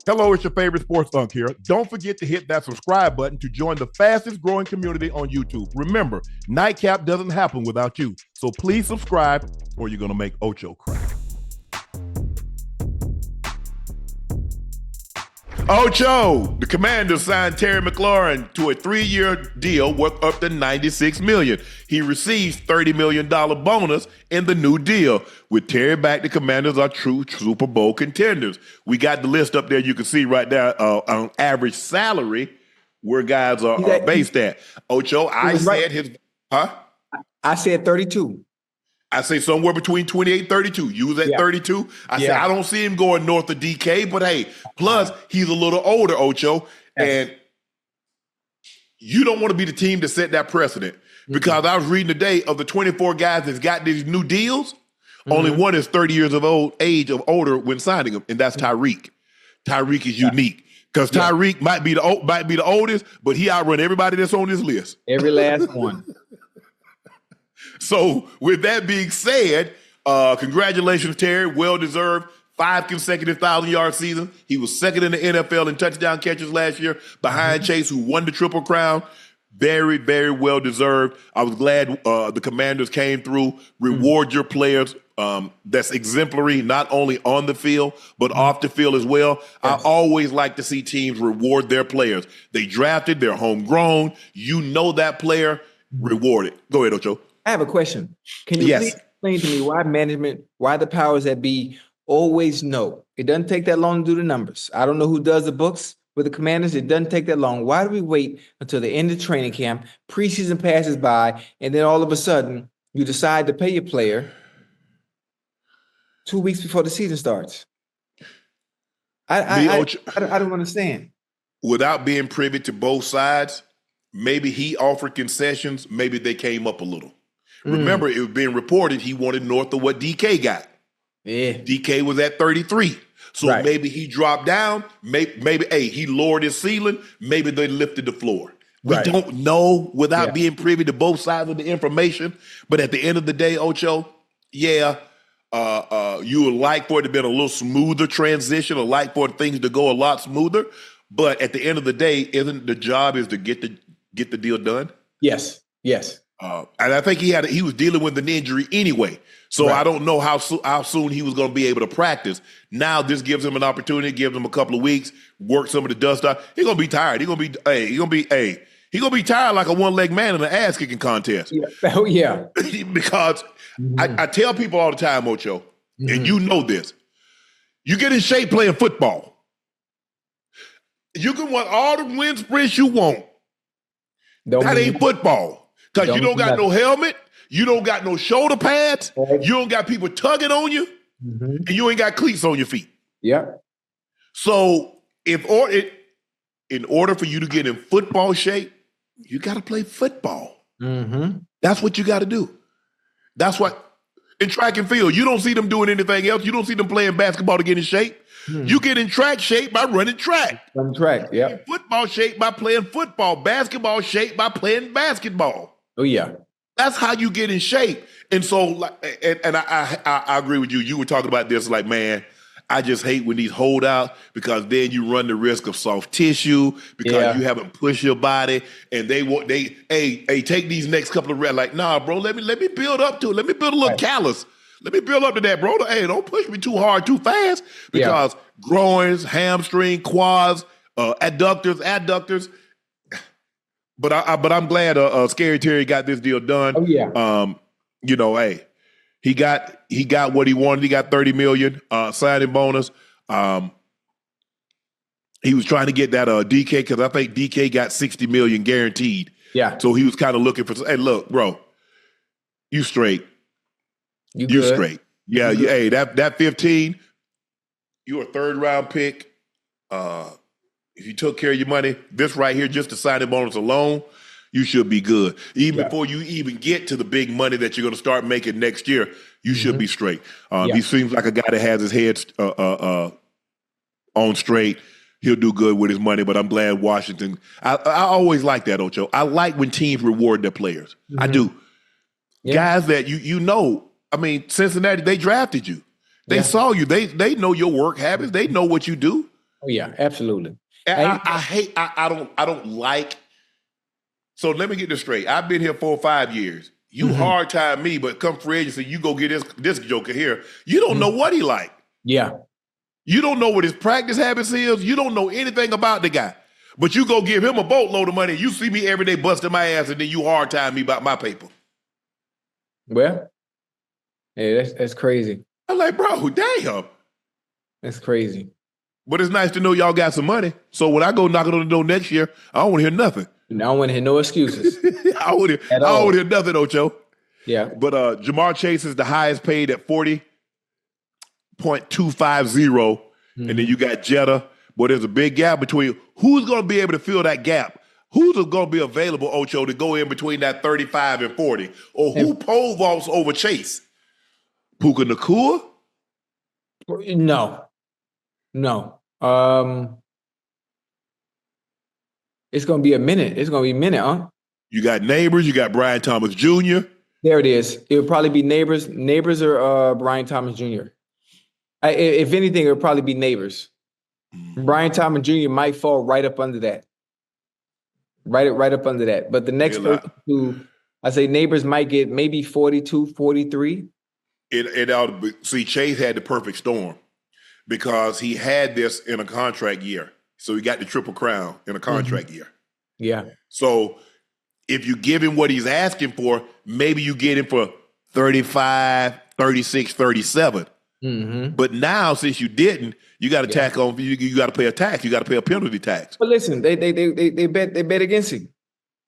Hello, it's your favorite sports Unc here. Don't forget to hit that subscribe button to join the fastest growing community on YouTube. Remember, Nightcap doesn't happen without you. So please subscribe or you're going to make Ocho cry. Ocho, the Commanders signed Terry McLaurin to a 3-year deal worth up to $96 million. He receives $30 million bonus in the new deal. With Terry back, the Commanders are true Super Bowl contenders. We got the list up there. You can see right there on average salary where guys are based at. Ocho, I said his, huh? I said 32. I say somewhere between 28 and 32. You was at 32. I said, I don't see him going north of DK, but hey, plus he's a little older, Ocho, and you don't want to be the team to set that precedent because I was reading today of the 24 guys that's got these new deals, only one is 30 years of age of older when signing them, and that's Tyreek. Tyreek is unique because Tyreek might be the oldest, but he outrun everybody that's on this list. Every last one. So with that being said, congratulations, Terry. Well-deserved 5 consecutive 1,000-yard seasons. He was second in the NFL in touchdown catches last year behind Chase, who won the Triple Crown. Very, very well-deserved. I was glad the Commanders came through. Reward your players. That's exemplary, not only on the field, but off the field as well. Yes. I always like to see teams reward their players. They drafted, they're homegrown. You know that player, reward it. Go ahead, Ocho. I have a question. Can you please explain to me why the powers that be always know? It doesn't take that long to do the numbers. I don't know who does the books with the Commanders. It doesn't take that long. Why do we wait until the end of training camp, preseason passes by, and then all of a sudden you decide to pay your player 2 weeks before the season starts? I don't understand. Without being privy to both sides, maybe he offered concessions. Maybe they came up a little. Remember, it was being reported he wanted north of what DK got. Yeah. DK was at 33. So maybe he dropped down. Maybe he lowered his ceiling. Maybe they lifted the floor. We don't know without being privy to both sides of the information. But at the end of the day, Ocho, you would like for it to be a little smoother transition, or like for things to go a lot smoother. But at the end of the day, isn't the job is to get the deal done? Yes. And I think he was dealing with an injury anyway. So I don't know how soon he was going to be able to practice. Now this gives him an opportunity, gives him a couple of weeks, work some of the dust out. He's going to be tired. He's going to be tired like a one-leg man in an ass-kicking contest. Yeah. Oh, yeah. Because I tell people all the time, Ocho, and you know this, you get in shape playing football. You can want all the wind sprints you want. That ain't football. Because you don't got no helmet, you don't got no shoulder pads, you don't got people tugging on you, and you ain't got cleats on your feet. Yeah. So in order for you to get in football shape, you got to play football. That's what you got to do. That's what in track and field, you don't see them doing anything else. You don't see them playing basketball to get in shape. You get in track shape by running track. Running track, yeah. Football shape by playing football. Basketball shape by playing basketball. Oh, yeah. That's how you get in shape. And so, and I agree with you. You were talking about this like, man, I just hate when these holdouts, because then you run the risk of soft tissue because you haven't pushed your body, and they take these next couple of reps like, nah, bro, let me build up to it. Let me build a little callus. Let me build up to that, bro. Hey, don't push me too hard, too fast, because groins, hamstring, quads, adductors. But I'm glad Scary Terry got this deal done. Oh yeah. He got what he wanted. He got $30 million signing bonus. He was trying to get that DK, because I think DK got $60 million guaranteed. Yeah. So he was kind of looking for. Hey, look, bro, you straight. You're straight. Yeah. Hey, that 15. You're a 3rd round pick. If you took care of your money, this right here, just the signing bonus alone, you should be good. Even before you even get to the big money that you're going to start making next year, you should be straight. He seems like a guy that has his head on straight. He'll do good with his money, but I'm glad Washington. I always like that, Ocho. I like when teams reward their players. I do. Yeah. Guys that you know, I mean, Cincinnati, they drafted you. They saw you. They know your work habits. They know what you do. Oh yeah, absolutely. I don't like. So let me get this straight. I've been here 4 or 5 years. You hard time me, but come free agency, you go get this joker here. You don't know what he like. Yeah. You don't know what his practice habits is. You don't know anything about the guy. But you go give him a boatload of money. You see me every day busting my ass, and then you hard time me about my paper. Well, yeah, that's crazy. I'm like, bro, damn. That's crazy. But it's nice to know y'all got some money. So when I go knocking on the door next year, I don't want to hear nothing. I don't want to hear no excuses. I don't want to hear nothing, Ocho. Yeah. But Jamar Chase is the highest paid at 40.250. And then you got Jetta. But there's a big gap between who's going to be able to fill that gap. Who's going to be available, Ocho, to go in between that 35 and 40? Or who pole vaults over Chase? Puka Nacua? No. It's going to be a minute. It's going to be a minute, huh? You got Neighbors. You got Brian Thomas Jr. There it is. It would probably be Neighbors or Brian Thomas Jr. If anything, it would probably be Neighbors. Brian Thomas Jr. might fall right up under that. Right up under that. But the next person who I say Neighbors might get maybe 42, 43. It ought to be. See, Chase had the perfect storm because he had this in a contract year. So he got the Triple Crown in a contract year. Yeah. So if you give him what he's asking for, maybe you get him for 35, 36, 37. But now, since you didn't, you got to tack on. You got to pay a tax. You got to pay a penalty tax. But listen, they bet against him.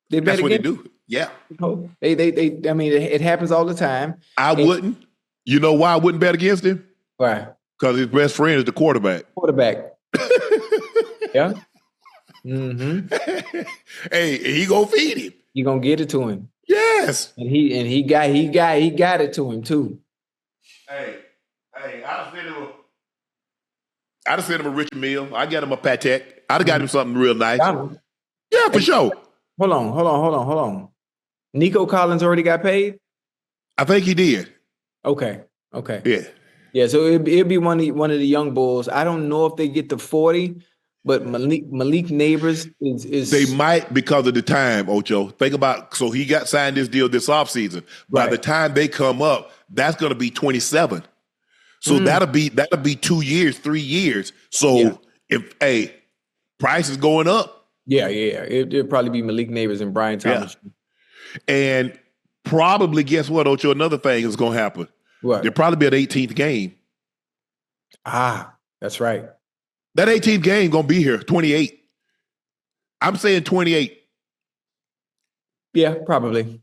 That's what they do. Yeah. I mean, it happens all the time. I wouldn't. You know why I wouldn't bet against him? Why? Because his best friend is the quarterback. Yeah. Hey, he gonna feed him. You gonna get it to him. Yes. And he got it to him too. Hey, I'd have sent him a Richard Mille. I got him a Patek. I'd have got him something real nice. Yeah, for sure. Hold on. Nico Collins already got paid? I think he did. Okay. Yeah. Yeah, so it'd be one of the young bulls. I don't know if they get to 40, but Malik Neighbors is they might because of the time, Ocho. Think about, so he got signed this deal this offseason. By the time they come up, that's gonna be 27. So that'll be 2 years, 3 years. So if price is going up. Yeah. It'll probably be Malik Neighbors and Brian Thomas. Yeah. And probably, guess what, Ocho? Another thing is gonna happen. What? There'll probably be an 18th game. That's right. That 18th game gonna be here, 28. I'm saying 28. Yeah, probably.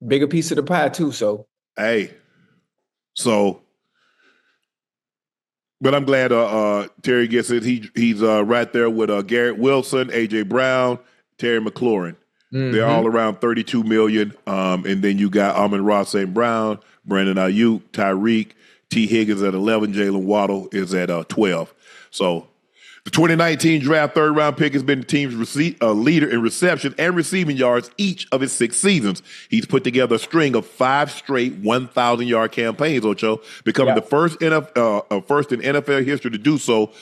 Bigger piece of the pie too, so. But I'm glad Terry gets it. He's right there with Garrett Wilson, AJ Brown, Terry McLaurin. They're all around 32 million. And then you got Amon-Ra St. Brown, Brandon Ayuk, Tyreek, T. Higgins at 11, Jalen Waddle is at 12. So the 2019 draft third-round pick has been the team's leader in reception and receiving yards each of his 6 seasons. He's put together a string of 5 straight 1,000-yard campaigns, Ocho, becoming the first in NFL history to do so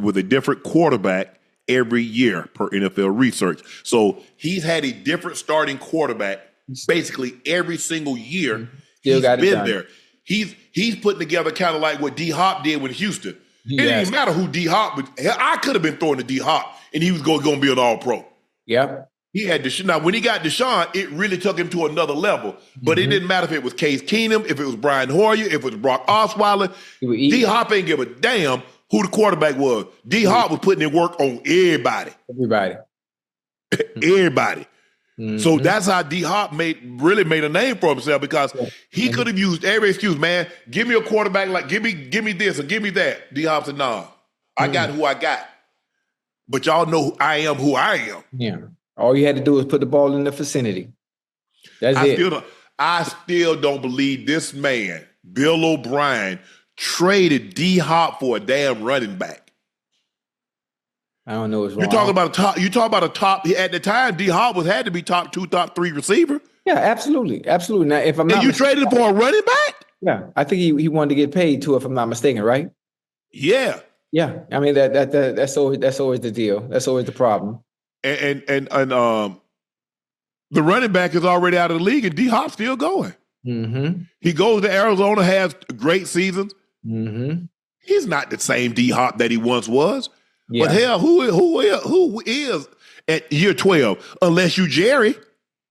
with a different quarterback every year per NFL research. So he's had a different starting quarterback basically every single year. He's been there. He's putting together kind of like what D-Hop did with Houston. It didn't even matter who D-Hop was. I could have been throwing to D-Hop, and he was going to be an all-pro. Yep. He had Deshaun. Now, when he got Deshaun, it really took him to another level. But it didn't matter if it was Case Keenum, if it was Brian Hoyer, if it was Brock Osweiler. D-Hop ain't give a damn who the quarterback was. D-Hop was putting in work on everybody. Everybody. So that's how D-Hop really made a name for himself, because he could have used every excuse, man. Give me a quarterback, like give me this or give me that. D-Hop said, nah, I got who I got. But y'all know I am who I am. Yeah. All you had to do was put the ball in the vicinity. I still don't believe this man, Bill O'Brien, traded D-Hop for a damn running back. I don't know what's wrong. You talk about a top. At the time, D-Hop had to be top 2, top 3 receiver. Yeah, absolutely. Now, if I'm not you traded him for a running back? Yeah, I think he wanted to get paid too, if I'm not mistaken, right? Yeah. Yeah, I mean that's always the deal. That's always the problem. And the running back is already out of the league, and D Hop's still going. Mm-hmm. He goes to Arizona, has great seasons. Mm-hmm. He's not the same D Hop that he once was. Yeah. But hell, who is at year 12? Unless you Jerry.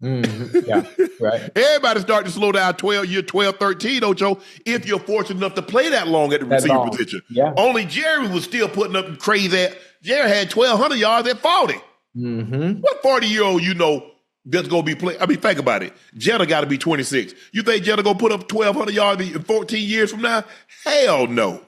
Mm-hmm. Yeah, right. Everybody start to slow down year 12, 13, Ocho, if you're fortunate enough to play that long at the receiver position. Yeah. Only Jerry was still putting up crazy. Jerry had 1,200 yards at 40. Mm-hmm. What 40-year-old that's going to be playing? I mean, think about it. Jetta got to be 26. You think Jetta going to put up 1,200 yards in 14 years from now? Hell no.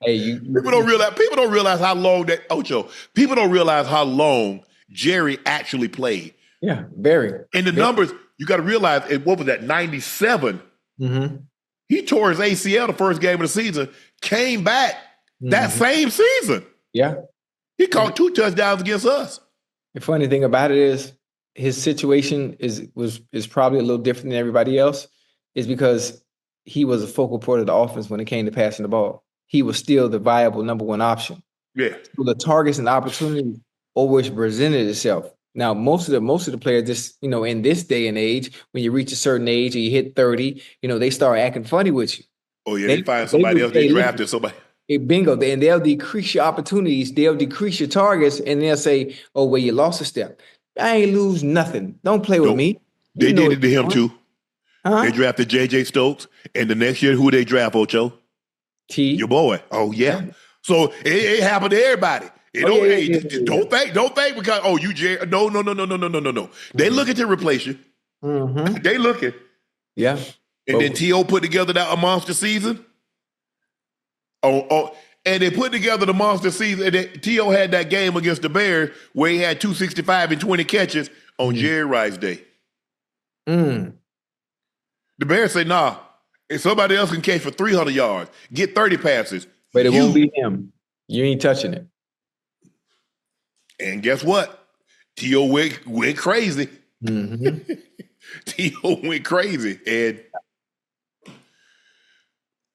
Hey, People don't realize how long that Ocho. People don't realize how long Jerry actually played. Yeah, very. And the numbers, you got to realize, what was that, 97? Mm-hmm. He tore his ACL the first game of the season, came back that same season. Yeah. He caught 2 touchdowns against us. The funny thing about it is his situation is probably a little different than everybody else, is because he was a focal point of the offense when it came to passing the ball. He was still the viable number one option. Yeah. So the targets and opportunities always presented itself. Now, most of the players, just in this day and age, when you reach a certain age or you hit 30, they start acting funny with you. Oh yeah, they find somebody else. They drafted somebody. Bingo, and they'll decrease your opportunities. They'll decrease your targets, and they'll say, "Oh, well, you lost a step. I ain't lose nothing. Don't play with me." They did it to him too. Huh? They drafted J.J. Stokes, and the next year, who they draft, Ocho? Your boy. Oh yeah. So it happened to everybody. Don't think because you Jerry. No. They looking to replace you. Mm-hmm. They looking. Yeah. And then T.O. put together that monster season. And they put together the monster season. And T.O. had that game against the Bears where he had 265 and 20 catches on Jerry Rice Day. Mm. The Bears say, nah, if somebody else can catch for 300 yards, get 30 passes. But it won't be him. You ain't touching it. And guess what? T.O. went crazy. Mm-hmm. T.O. went crazy. And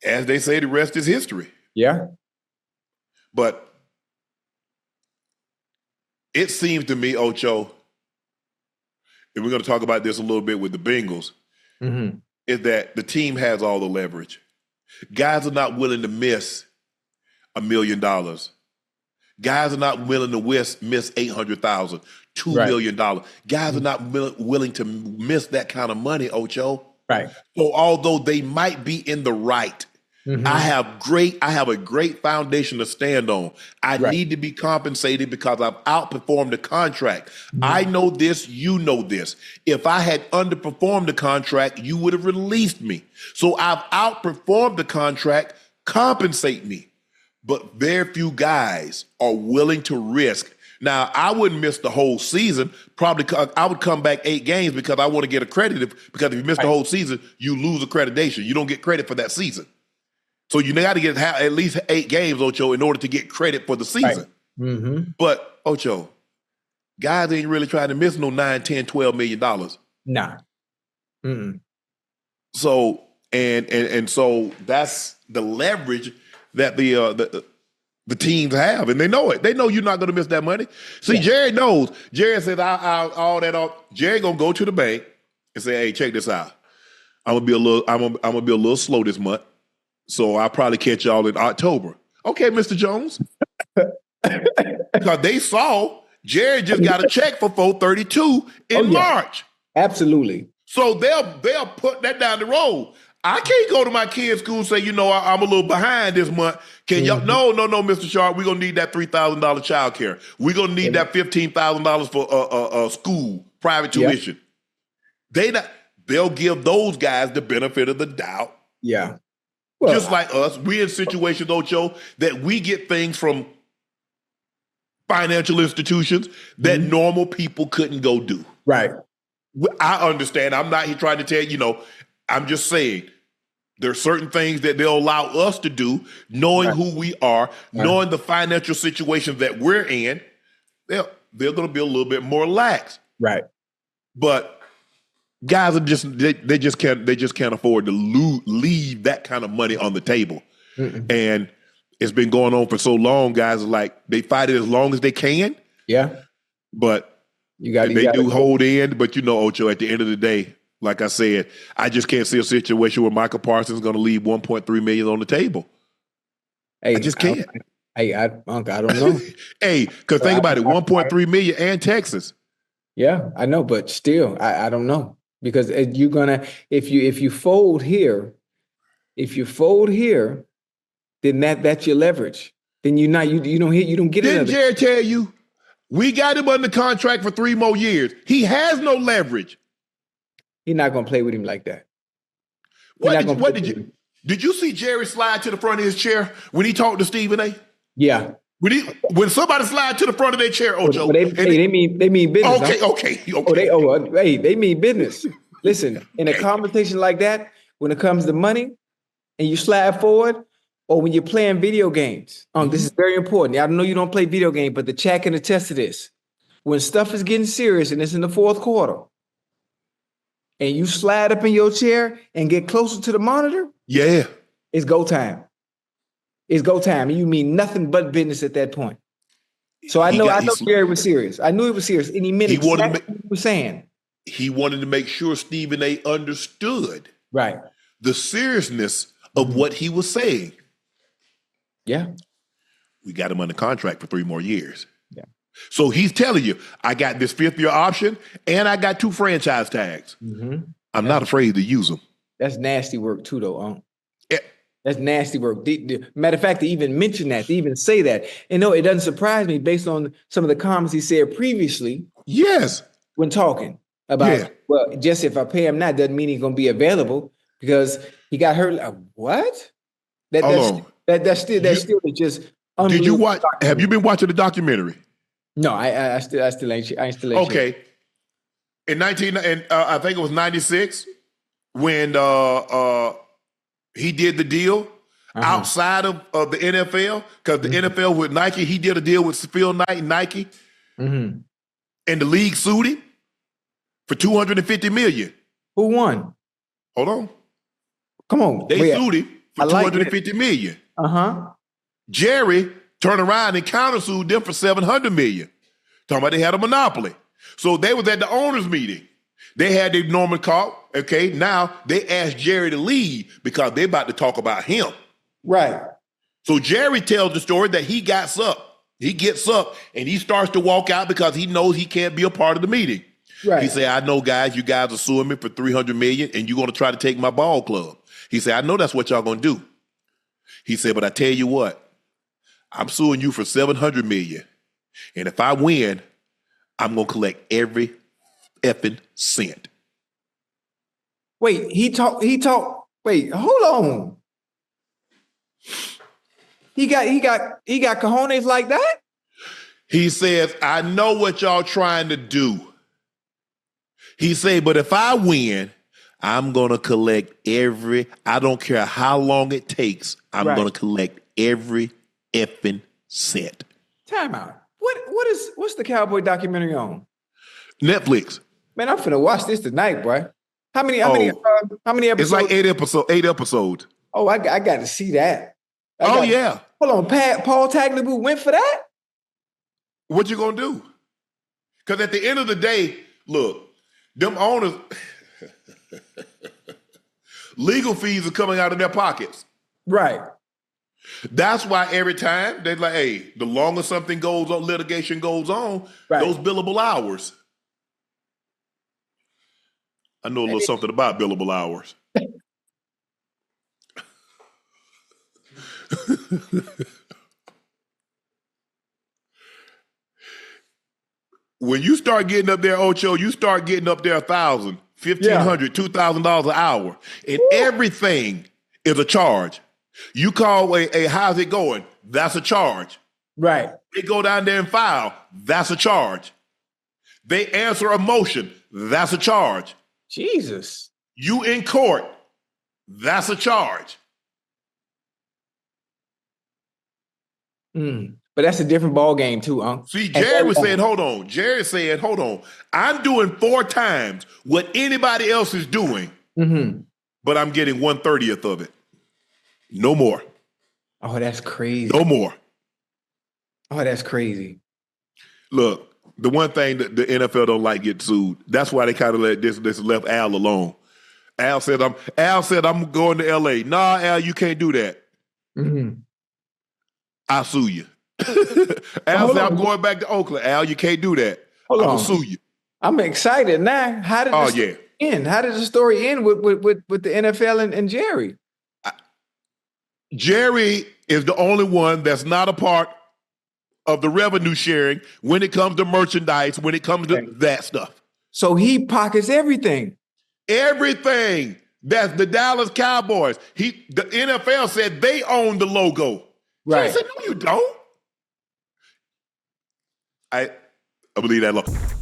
as they say, the rest is history. Yeah. But it seems to me, Ocho, and we're going to talk about this a little bit with the Bengals, is that the team has all the leverage. Guys are not willing to miss $1 million. Guys are not willing to miss $800,000, $2 million. Guys are not willing to miss that kind of money, Ocho. Right. So although they might be in the right, I have a great foundation to stand on. I need to be compensated because I've outperformed the contract. I know this, you know this. If I had underperformed the contract, you would have released me. So I've outperformed the contract, compensate me. But very few guys are willing to risk. Now, I wouldn't miss the whole season. Probably I would come back 8 games because I want to get accredited, because if you miss the whole season, you lose accreditation. You don't get credit for that season. So you got to get at least 8 games, Ocho, in order to get credit for the season. Right. But, Ocho, guys ain't really trying to miss no $9, $10, $12 million. Nah. So, and so that's the leverage that the teams have, and they know it. They know you're not going to miss that money. See, Jerry knows. Jerry says, all that off. Jerry gonna go to the bank and say, "Hey, check this out. I'm gonna be a little slow this month, so I'll probably catch y'all in October." Okay, Mr. Jones, because they saw Jerry just got a check for $432 in March. Absolutely. So they'll put that down the road. I can't go to my kids' school and say, I'm a little behind this month. Can y'all? No, Mr. Sharpe, we're going to need that $3,000 child care. We're going to need that $15,000 for school, private tuition. They'll give those guys the benefit of the doubt. Yeah. Well, just like us, we're in situations, Ocho, that we get things from financial institutions that normal people couldn't go do. Right. I understand. I'm not here trying to tell I'm just saying there are certain things that they'll allow us to do, knowing who we are, knowing the financial situations that we're in. They're going to be a little bit more lax. Right. But guys are they just can't afford to leave that kind of money on the table. And it's been going on for so long, guys. Like they fight it as long as they can. Yeah. But they do hold in. But Ocho, at the end of the day, like I said, I just can't see a situation where Michael Parsons is going to leave $1.3 million on the table. Hey, I just can't. Unc, I don't know. Hey, because think about it, $1.3 million and Texas. Yeah, I know, but still, I don't know, because you're gonna if you fold here, then that's your leverage. Then you don't get it. Didn't Jared tell you we got him under contract for 3 more years? He has no leverage. He's not gonna play with him like that. Did you see Jerry slide to the front of his chair when he talked to Stephen A? Yeah. When somebody slide to the front of their chair, Ocho, they mean business. Okay. They mean business. Listen, in a conversation like that, when it comes to money, and you slide forward, or when you're playing video games, this is very important. I know you don't play video games, but the chat can attest to this. When stuff is getting serious and it's in the fourth quarter, and you slide up in your chair and get closer to the monitor, it's go time. It's go time. And you mean nothing but business at that point. So I know Jerry was serious. I knew he was serious. And he meant exactly what he was saying. He wanted to make sure Stephen A understood the seriousness of what he was saying. Yeah. We got him under contract for 3 more years. Yeah. So he's telling you, I got this 5th-year option and I got 2 franchise tags. Mm-hmm. I'm not afraid to use them. That's nasty work too, though, That's nasty work. Matter of fact, to even mention that, to even say that. And no, it doesn't surprise me based on some of the comments he said previously. Yes. When talking about, well, just if I pay him now, doesn't mean he's going to be available because he got hurt. What? That's still just unbelievable. Did you watch? Have you been watching the documentary? No, I still ain't. Okay. I think it was 96 when he did the deal outside of the NFL, because the NFL with Nike, he did a deal with Phil Knight and Nike, and the league sued him for $250 million. Who won? Hold on. Come on. They sued him for $250 million. Jerry turned around and countersued them for $700 million. Talking about they had a monopoly. So they was at the owners' meeting. They had their Norman call. Okay, now they asked Jerry to leave because they're about to talk about him. Right. So Jerry tells the story that he gets up. He gets up and he starts to walk out because he knows he can't be a part of the meeting. Right. He said, I know, guys, you guys are suing me for $300 million and you're going to try to take my ball club. He said, I know that's what y'all going to do. He said, but I tell you what, I'm suing you for $700 million. And if I win, I'm going to collect every effing cent. Wait, wait, hold on. He got cojones like that? He says, I know what y'all trying to do. He said, but if I win, I'm going to collect I don't care how long it takes, I'm going to collect every effing cent. Time out. What's the cowboy documentary on? Netflix. Man, I'm finna watch this tonight, boy. How many episodes? It's like 8 episodes. Oh, I got to see that. Yeah. Hold on, Paul Tagliabue went for that? What you gonna do? Because at the end of the day, look, them owners, legal fees are coming out of their pockets. Right. That's why every time they're like, hey, the longer something goes on, litigation goes on, those billable hours. I know a little something about billable hours. When you start getting up there, Ocho, you start getting up there $1,000, $1,500, $2,000 an hour, and everything is a charge. You call a how's it going? That's a charge. Right. They go down there and file. That's a charge. They answer a motion. That's a charge. Jesus. You in court. That's a charge. But that's a different ball game too, Unc. See, Jerry was saying, hold on. Jerry said, hold on. I'm doing 4 times what anybody else is doing, but I'm getting 1/30th of it. No more. Oh, that's crazy. No more. Oh, that's crazy. Look, the one thing that the NFL don't like get sued. That's why they kind of let this left Al alone. Al said I'm going to LA. Nah, Al, you can't do that. Mm-hmm. I'll sue you. Al said I'm going back to Oakland. Al, you can't do that. I'm gonna sue you. I'm excited now. How did the end? How did the story end with the NFL and Jerry? Jerry is the only one that's not a part of the revenue sharing when it comes to merchandise, when it comes to that stuff. So he pockets everything. Everything. That's the Dallas Cowboys. The NFL said they own the logo. Right. Jerry said, no, you don't. I believe that.